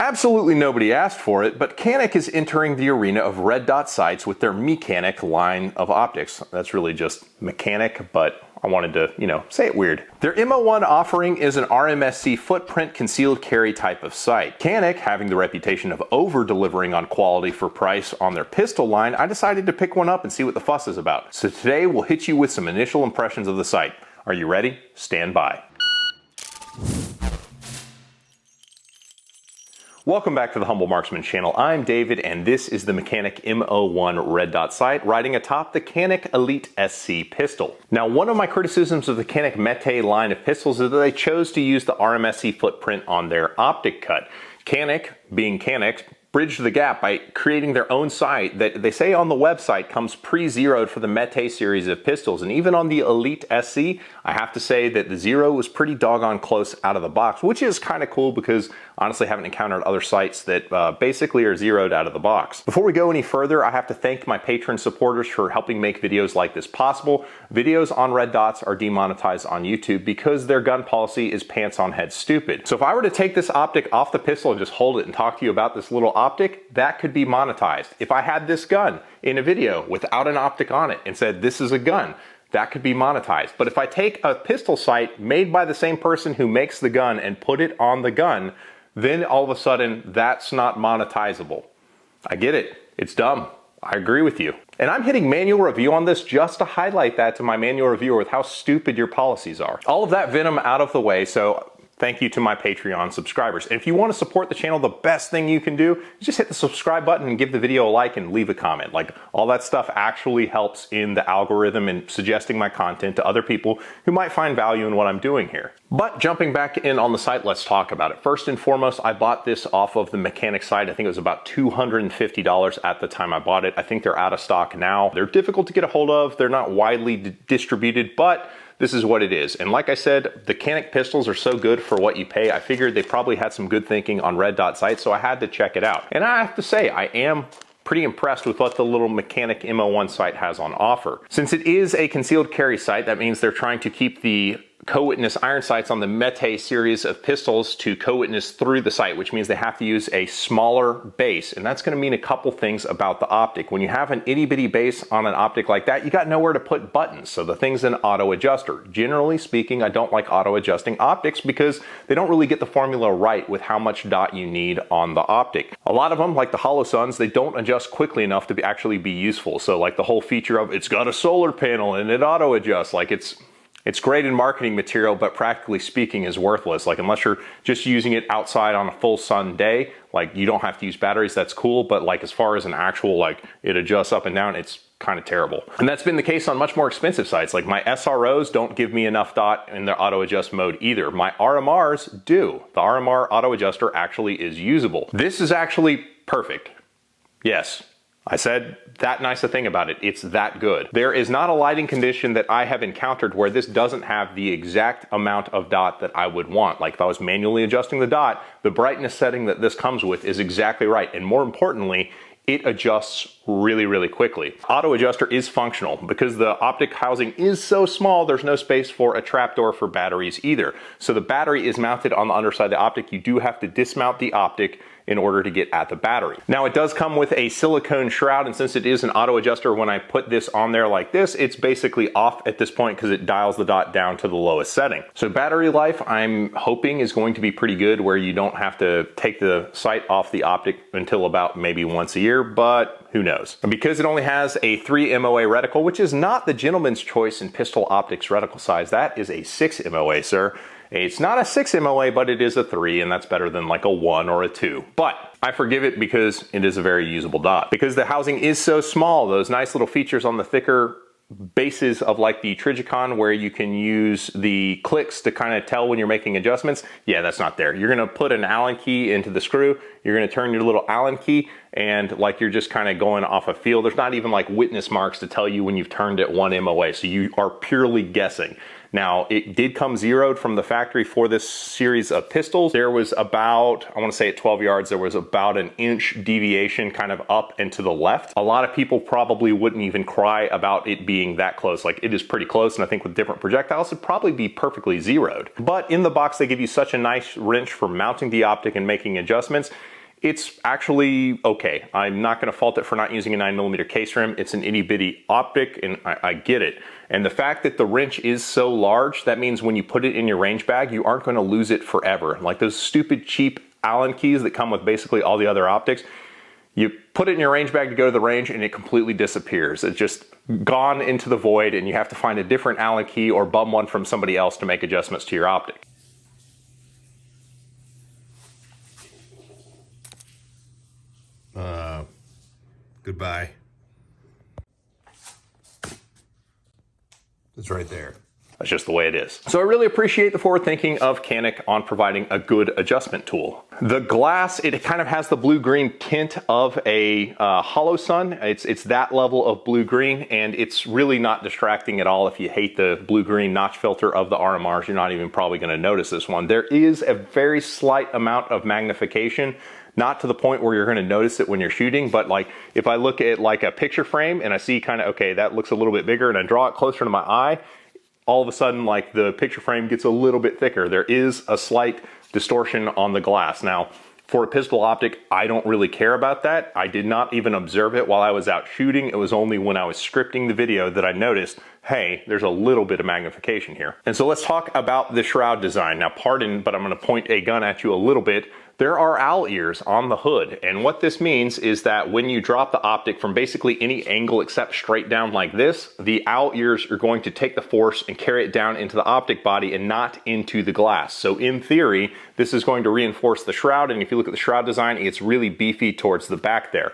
Absolutely nobody asked for it, but Canik is entering the arena of red dot sights with their Mecanik line of optics. That's really just Mecanik, but I wanted to, say it weird. Their M01 offering is an RMSC footprint concealed carry type of sight. Canik, having the reputation of over-delivering on quality for price on their pistol line, I decided to pick one up and see what the fuss is about. So today we'll hit you with some initial impressions of the sight. Are you ready? Stand by. Welcome back to the Humble Marksman channel. I'm David and this is the Mecanik M01 red dot sight riding atop the Canik Elite SC pistol. Now, one of my criticisms of the Canik Mete line of pistols is that they chose to use the RMSC footprint on their optic cut. Canik, being Canik, bridged the gap by creating their own sight that they say on the website comes pre-zeroed for the Mete series of pistols. And even on the Elite SC, I have to say that the zero was pretty doggone close out of the box, which is kind of cool because honestly I haven't encountered other sights that basically are zeroed out of the box. Before we go any further, I have to thank my patron supporters for helping make videos like this possible. Videos on red dots are demonetized on YouTube because their gun policy is pants on head stupid. So if I were to take this optic off the pistol and just hold it and talk to you about this little optic, that could be monetized. If I had this gun in a video without an optic on it and said this is a gun, that could be monetized. But if I take a pistol sight made by the same person who makes the gun and put it on the gun, then all of a sudden that's not monetizable. I get it. It's dumb. I agree with you. And I'm hitting manual review on this just to highlight that to my manual reviewer with how stupid your policies are. All of that venom out of the way, so thank you to my Patreon subscribers. And if you want to support the channel, the best thing you can do is just hit the subscribe button and give the video a like and leave a comment. Like, all that stuff actually helps in the algorithm and suggesting my content to other people who might find value in what I'm doing here. But jumping back in on the site, let's talk about it. First and foremost, I bought this off of the Mecanik site. I think it was about $250 at the time I bought it. I think they're out of stock now. They're difficult to get a hold of. They're not widely distributed, but this is what it is. And like I said, the Canik pistols are so good for what you pay. I figured they probably had some good thinking on red dot sights, so I had to check it out. And I have to say, I am pretty impressed with what the little Mecanik M01 sight has on offer. Since it is a concealed carry sight, that means they're trying to keep the co-witness iron sights on the Mete series of pistols to co-witness through the sight, which means they have to use a smaller base. And that's going to mean a couple things about the optic. When you have an itty bitty base on an optic like that, you got nowhere to put buttons. So the thing's an auto adjuster. Generally speaking, I don't like auto adjusting optics because they don't really get the formula right with how much dot you need on the optic. A lot of them, like the Holosuns, they don't adjust quickly enough to actually be useful. So like the whole feature of it's got a solar panel and it auto adjusts, like it's great in marketing material, but practically speaking is worthless. Like, unless you're just using it outside on a full sun day, like you don't have to use batteries, that's cool. But like as far as an actual, like it adjusts up and down, it's kind of terrible. And that's been the case on much more expensive sights. Like my SROs don't give me enough dot in their auto adjust mode either. My RMRs do. The RMR auto adjuster actually is usable. This is actually perfect. Yes. I said that nice a thing about it. It's that good. There is not a lighting condition that I have encountered where this doesn't have the exact amount of dot that I would want. Like if I was manually adjusting the dot, the brightness setting that this comes with is exactly right. And more importantly, it adjusts really, really quickly. Auto adjuster is functional because the optic housing is so small, there's no space for a trapdoor for batteries either. So the battery is mounted on the underside of the optic. You do have to dismount the optic in order to get at the battery. Now it does come with a silicone shroud, and since it is an auto adjuster, when I put this on there like this, it's basically off at this point because it dials the dot down to the lowest setting. So battery life, I'm hoping, is going to be pretty good where you don't have to take the sight off the optic until about maybe once a year, but who knows? And because it only has a 3 MOA reticle, which is not the gentleman's choice in pistol optics reticle size, that is a 6 MOA, sir. It's not a 6 MOA, but it is a 3, and that's better than like a 1 or a 2. But I forgive it because it is a very usable dot. Because the housing is so small, those nice little features on the thicker bases of like the Trigicon where you can use the clicks to kind of tell when you're making adjustments, yeah, that's not there. You're gonna put an Allen key into the screw, you're gonna turn your little Allen key, and like you're just kind of going off a feel. There's not even like witness marks to tell you when you've turned it 1 MOA, so you are purely guessing. Now, it did come zeroed from the factory for this series of pistols. There was about, I want to say at 12 yards, there was about an inch deviation kind of up and to the left. A lot of people probably wouldn't even cry about it being that close. Like, it is pretty close, and I think with different projectiles, it'd probably be perfectly zeroed. But in the box, they give you such a nice wrench for mounting the optic and making adjustments. it's actually okay. I'm not going to fault it for not using a 9mm case rim. It's an itty bitty optic, and I get it. And the fact that the wrench is so large, that means when you put it in your range bag, you aren't going to lose it forever. Like those stupid cheap Allen keys that come with basically all the other optics, you put it in your range bag to go to the range and it completely disappears. It's just gone into the void, and you have to find a different Allen key or bum one from somebody else to make adjustments to your optic. Goodbye. It's right there. That's just the way it is. So I really appreciate the forward thinking of Canik on providing a good adjustment tool. The glass, it kind of has the blue-green tint of a Holosun. It's that level of blue-green, and it's really not distracting at all. If you hate the blue-green notch filter of the RMRs, you're not even probably going to notice this one. There is a very slight amount of magnification, not to the point where you're going to notice it when you're shooting, but like if I look at like a picture frame and I see kind of, okay, that looks a little bit bigger, and I draw it closer to my eye, all of a sudden like the picture frame gets a little bit thicker. There is a slight distortion on the glass. Now, for a pistol optic, I don't really care about that. I did not even observe it while I was out shooting. It was only when I was scripting the video that I noticed, hey, there's a little bit of magnification here. And so let's talk about the shroud design. Now, pardon, but I'm gonna point a gun at you a little bit. There are owl ears on the hood, and what this means is that when you drop the optic from basically any angle except straight down like this, the owl ears are going to take the force and carry it down into the optic body and not into the glass. So in theory, this is going to reinforce the shroud, and if you look at the shroud design, it's really beefy towards the back there.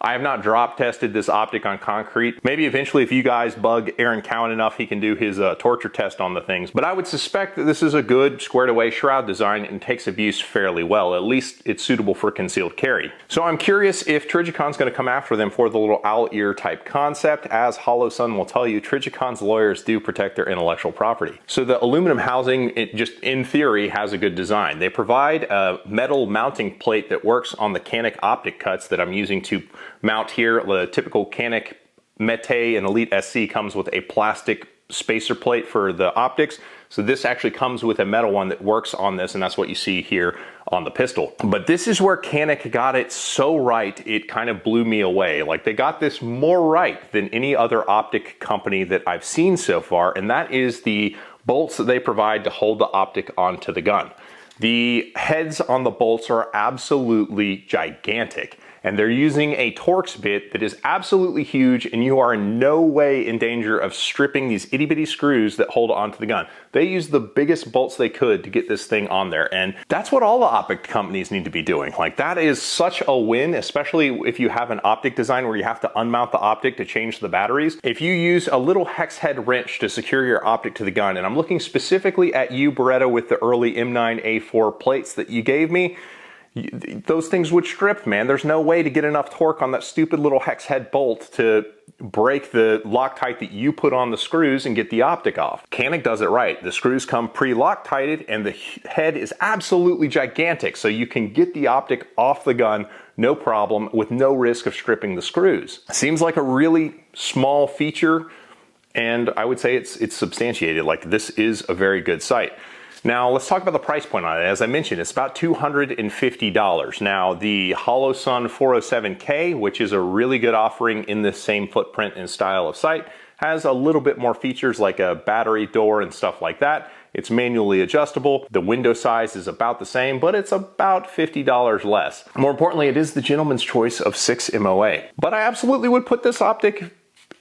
I have not drop tested this optic on concrete. Maybe eventually if you guys bug Aaron Cowan enough, he can do his torture test on the things. But I would suspect that this is a good squared away shroud design and takes abuse fairly well. At least it's suitable for concealed carry. So I'm curious if Trijicon's gonna come after them for the little owl ear type concept. As Holosun will tell you, Trijicon's lawyers do protect their intellectual property. So the aluminum housing, it just in theory has a good design. They provide a metal mounting plate that works on the Canik optic cuts that I'm using to mount here. The typical Canik Mete and Elite SC comes with a plastic spacer plate for the optics. So this actually comes with a metal one that works on this, and that's what you see here on the pistol. But this is where Canik got it so right, it kind of blew me away. Like, they got this more right than any other optic company that I've seen so far, and that is the bolts that they provide to hold the optic onto the gun. The heads on the bolts are absolutely gigantic, and they're using a Torx bit that is absolutely huge, and you are in no way in danger of stripping these itty bitty screws that hold onto the gun. They used the biggest bolts they could to get this thing on there, and that's what all the optic companies need to be doing. Like, that is such a win, especially if you have an optic design where you have to unmount the optic to change the batteries. If you use a little hex head wrench to secure your optic to the gun, and I'm looking specifically at you, Beretta, with the early M9A4 plates that you gave me, those things would strip, man. There's no way to get enough torque on that stupid little hex head bolt to break the Loctite that you put on the screws and get the optic off. Canik does it right. The screws come pre-Loctited, and the head is absolutely gigantic, so you can get the optic off the gun no problem with no risk of stripping the screws. Seems like a really small feature, and I would say it's substantiated. Like, this is a very good sight. Now, let's talk about the price point on it. As I mentioned, it's about $250. Now, the Holosun 407K, which is a really good offering in this same footprint and style of sight, has a little bit more features like a battery door and stuff like that. It's manually adjustable. The window size is about the same, but it's about $50 less. More importantly, it is the gentleman's choice of 6 MOA. But I absolutely would put this optic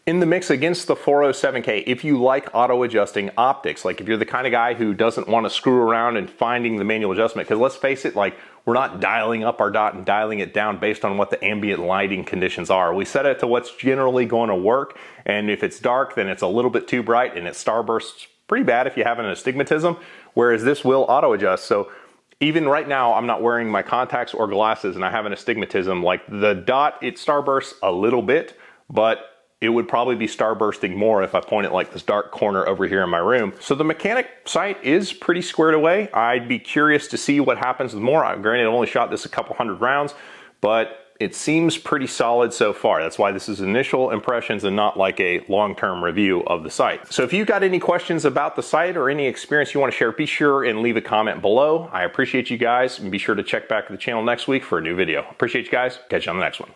in the mix against the 407K if you like auto adjusting optics. Like, if you're the kind of guy who doesn't want to screw around and finding the manual adjustment, because let's face it, like, we're not dialing up our dot and dialing it down based on what the ambient lighting conditions are. We set it to what's generally going to work, and if it's dark, then it's a little bit too bright and it starbursts pretty bad if you have an astigmatism, whereas this will auto adjust. So even right now, I'm not wearing my contacts or glasses and I have an astigmatism. Like, the dot, it starbursts a little bit, but it would probably be starbursting more if I point it like this dark corner over here in my room. So the Mecanik sight is pretty squared away. I'd be curious to see what happens with more. Granted, I only shot this a couple hundred rounds, but it seems pretty solid so far. That's why this is initial impressions and not like a long-term review of the sight. So if you've got any questions about the sight or any experience you want to share, be sure and leave a comment below. I appreciate you guys, and be sure to check back to the channel next week for a new video. Appreciate you guys. Catch you on the next one.